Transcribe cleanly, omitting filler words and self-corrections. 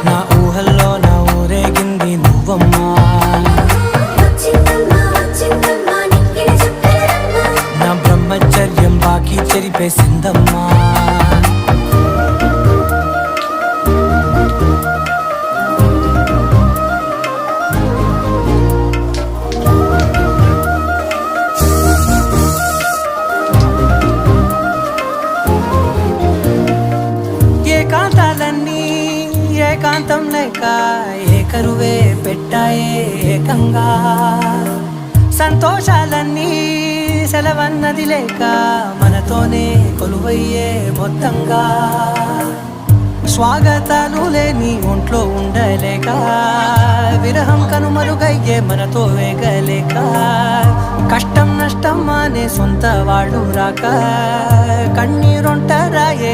నా ఊహల్లో నా ఊరేగింది నువ్వమ్మా, నా బ్రహ్మచర్యం బాకీ చెరిపేసిందమ్మా. ఏకాంతాలన్నీ ఏకాంతం లేక ఏకరువే పెట్టాయే ఏకంగా, సంతోషాలన్నీ సెలవన్నది లేక మనతోనే కొలువయ్యే మొత్తంగా. స్వాగతాలు లేని ఒంట్లో ఉండలేక విరహం కనుమరుగయ్యే మనతో వేగలేక, కష్టం నష్టం అనే సొంత వాళ్ళు రాక కన్నీరొంటరాయే